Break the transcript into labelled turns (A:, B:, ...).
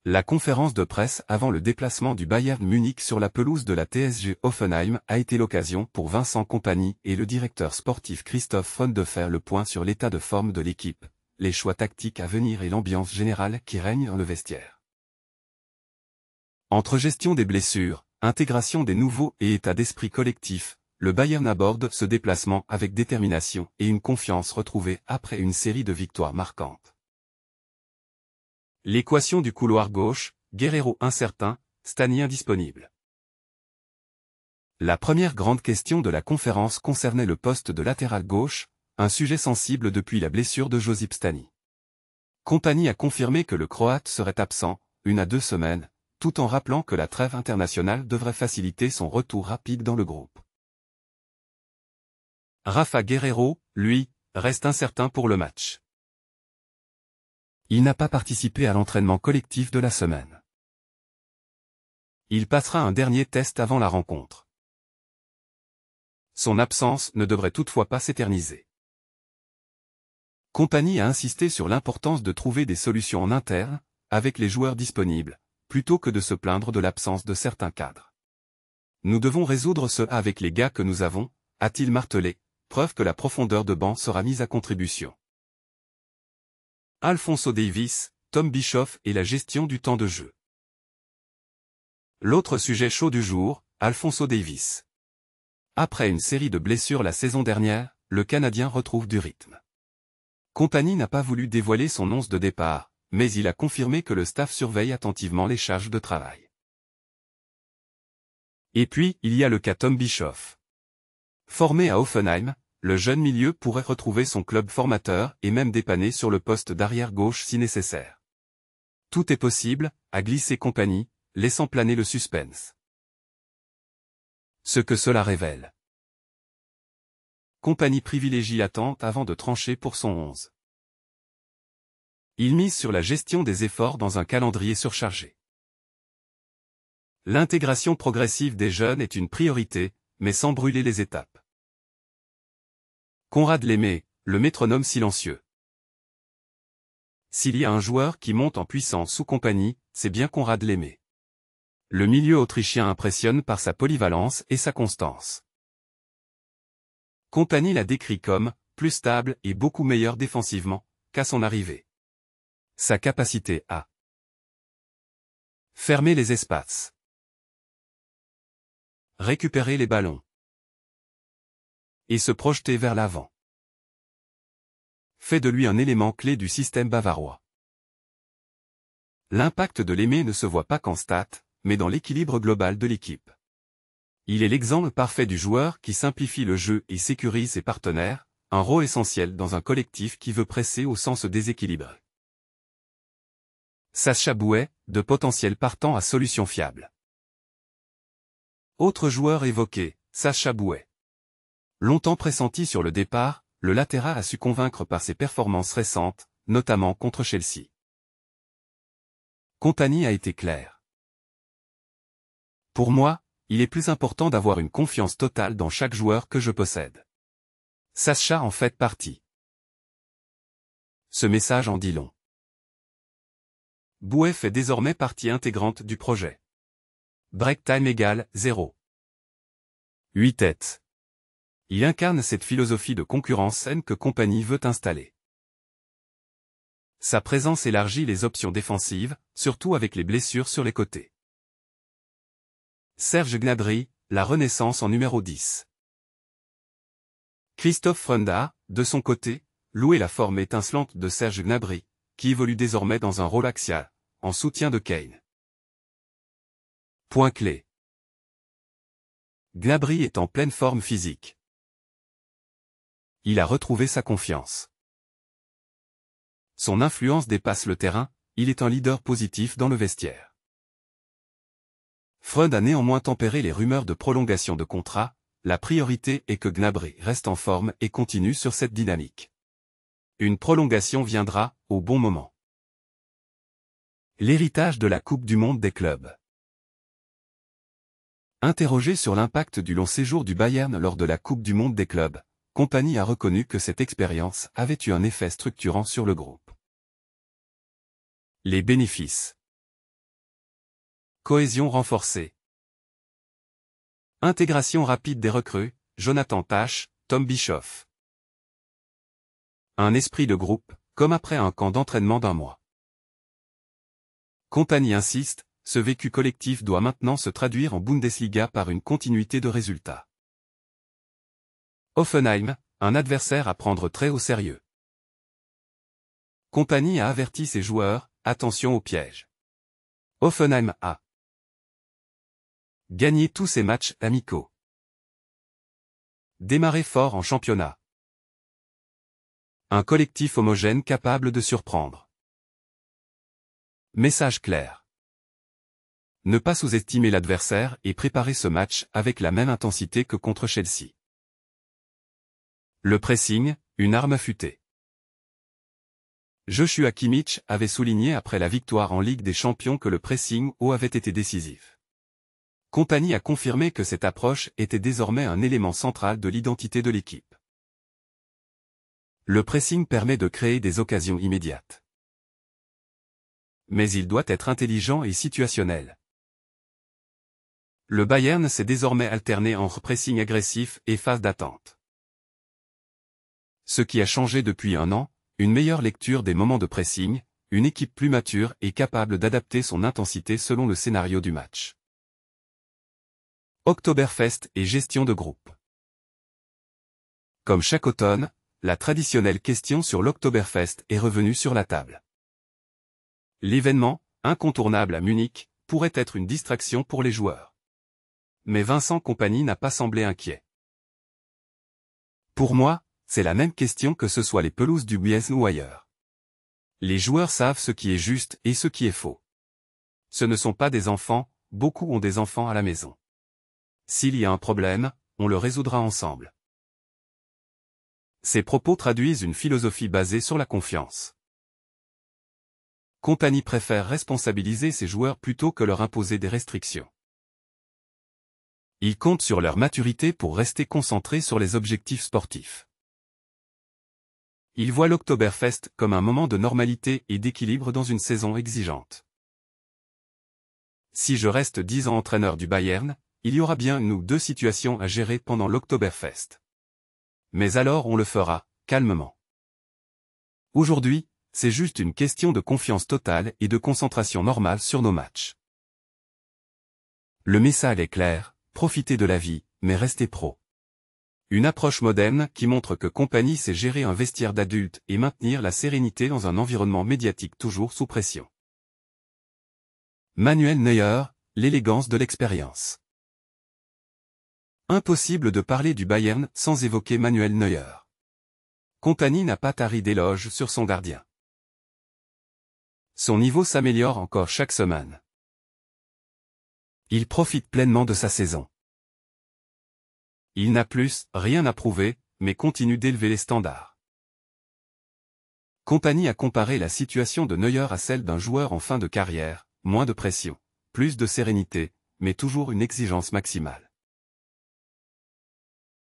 A: La conférence de presse avant le déplacement du Bayern Munich sur la pelouse de la TSG Hoffenheim a été l'occasion pour Vincent Kompany et le directeur sportif Christoph Freund de faire le point sur l'état de forme de l'équipe, les choix tactiques à venir et l'ambiance générale qui règne dans le vestiaire. Entre gestion des blessures, intégration des nouveaux et état d'esprit collectif, le Bayern aborde ce déplacement avec détermination et une confiance retrouvée après une série de victoires marquantes. L'équation du couloir gauche, Guerreiro incertain, Stani indisponible. La première grande question de la conférence concernait le poste de latéral gauche, un sujet sensible depuis la blessure de Josip Stani. Kompany a confirmé que le Croate serait absent, 1 à 2 semaines, tout en rappelant que la trêve internationale devrait faciliter son retour rapide dans le groupe. Rafa Guerreiro, lui, reste incertain pour le match. Il n'a pas participé à l'entraînement collectif de la semaine. Il passera un dernier test avant la rencontre. Son absence ne devrait toutefois pas s'éterniser. Kompany a insisté sur l'importance de trouver des solutions en interne, avec les joueurs disponibles, plutôt que de se plaindre de l'absence de certains cadres. Nous devons résoudre ce avec les gars que nous avons, a-t-il martelé, preuve que la profondeur de banc sera mise à contribution. Alphonso Davies, Tom Bischoff et la gestion du temps de jeu. L'autre sujet chaud du jour, Alphonso Davies. Après une série de blessures la saison dernière, le Canadien retrouve du rythme. Kompany n'a pas voulu dévoiler son 11 de départ, mais il a confirmé que le staff surveille attentivement les charges de travail. Et puis, il y a le cas Tom Bischoff. Formé à Hoffenheim, le jeune milieu pourrait retrouver son club formateur et même dépanner sur le poste d'arrière gauche si nécessaire. Tout est possible, a glissé Kompany, laissant planer le suspense. Ce que cela révèle. Kompany privilégie l'attente avant de trancher pour son 11. Il mise sur la gestion des efforts dans un calendrier surchargé. L'intégration progressive des jeunes est une priorité, mais sans brûler les étapes. Konrad Laimet, le métronome silencieux. S'il y a un joueur qui monte en puissance sous Kompany, c'est bien Konrad Laimet. Le milieu autrichien impressionne par sa polyvalence et sa constance. Kompany l'a décrit comme plus stable et beaucoup meilleur défensivement qu'à son arrivée. Sa capacité à fermer les espaces, récupérer les ballons et se projeter vers l'avant fait de lui un élément clé du système bavarois. L'impact de Laimet ne se voit pas qu'en stats, mais dans l'équilibre global de l'équipe. Il est l'exemple parfait du joueur qui simplifie le jeu et sécurise ses partenaires, un rôle essentiel dans un collectif qui veut presser au sens déséquilibré. Sacha Bouet, de potentiel partant à solution fiable. Autre joueur évoqué, Sacha Bouet. Longtemps pressenti sur le départ, le latéral a su convaincre par ses performances récentes, notamment contre Chelsea. Kompany a été clair. Pour moi, il est plus important d'avoir une confiance totale dans chaque joueur que je possède. Sacha en fait partie. Ce message en dit long. Bouet fait désormais partie intégrante du projet. Break time égale 0. 8 têtes. Il incarne cette philosophie de concurrence saine que Kompany veut installer. Sa présence élargit les options défensives, surtout avec les blessures sur les côtés. Serge Gnabry, la renaissance en numéro 10. Christoph Freund a, de son côté, loué la forme étincelante de Serge Gnabry, qui évolue désormais dans un rôle axial, en soutien de Kane. Point clé. Gnabry est en pleine forme physique. Il a retrouvé sa confiance. Son influence dépasse le terrain, il est un leader positif dans le vestiaire. Freund a néanmoins tempéré les rumeurs de prolongation de contrat, la priorité est que Gnabry reste en forme et continue sur cette dynamique. Une prolongation viendra, au bon moment. L'héritage de la Coupe du Monde des clubs. Interrogé sur l'impact du long séjour du Bayern lors de la Coupe du Monde des clubs, Kompany a reconnu que cette expérience avait eu un effet structurant sur le groupe. Les bénéfices. Cohésion renforcée. Intégration rapide des recrues, Jonathan Tah, Tom Bischoff. Un esprit de groupe, comme après un camp d'entraînement d'1 mois. Compagnie insiste, ce vécu collectif doit maintenant se traduire en Bundesliga par une continuité de résultats. Hoffenheim, un adversaire à prendre très au sérieux. Compagnie a averti ses joueurs, attention au piège. Hoffenheim a gagné tous ses matchs amicaux. Démarré fort en championnat. Un collectif homogène capable de surprendre. Message clair. Ne pas sous-estimer l'adversaire et préparer ce match avec la même intensité que contre Chelsea. Le pressing, une arme affûtée. Joshua Kimmich avait souligné après la victoire en Ligue des Champions que le pressing haut avait été décisif. Compagnie a confirmé que cette approche était désormais un élément central de l'identité de l'équipe. Le pressing permet de créer des occasions immédiates. Mais il doit être intelligent et situationnel. Le Bayern s'est désormais alterné entre pressing agressif et phase d'attente. Ce qui a changé depuis 1 an, une meilleure lecture des moments de pressing, une équipe plus mature et capable d'adapter son intensité selon le scénario du match. Oktoberfest et gestion de groupe. Comme chaque automne, la traditionnelle question sur l'Oktoberfest est revenue sur la table. L'événement, incontournable à Munich, pourrait être une distraction pour les joueurs. Mais Vincent Kompany n'a pas semblé inquiet. Pour moi, c'est la même question que ce soit les pelouses du Bayern ou ailleurs. Les joueurs savent ce qui est juste et ce qui est faux. Ce ne sont pas des enfants, beaucoup ont des enfants à la maison. S'il y a un problème, on le résoudra ensemble. Ces propos traduisent une philosophie basée sur la confiance. Kompany préfère responsabiliser ses joueurs plutôt que leur imposer des restrictions. Il compte sur leur maturité pour rester concentrés sur les objectifs sportifs. Il voit l'Oktoberfest comme un moment de normalité et d'équilibre dans une saison exigeante. Si je reste 10 ans entraîneur du Bayern, il y aura bien 1 ou 2 situations à gérer pendant l'Oktoberfest. Mais alors on le fera, calmement. Aujourd'hui, c'est juste une question de confiance totale et de concentration normale sur nos matchs. Le message est clair, profitez de la vie, mais restez pro. Une approche moderne qui montre que Kompany sait gérer un vestiaire d'adultes et maintenir la sérénité dans un environnement médiatique toujours sous pression. Manuel Neuer, l'élégance de l'expérience. Impossible de parler du Bayern sans évoquer Manuel Neuer. Kompany n'a pas tari d'éloges sur son gardien. Son niveau s'améliore encore chaque semaine. Il profite pleinement de sa saison. Il n'a plus rien à prouver, mais continue d'élever les standards. Kompany a comparé la situation de Neuer à celle d'un joueur en fin de carrière, moins de pression, plus de sérénité, mais toujours une exigence maximale.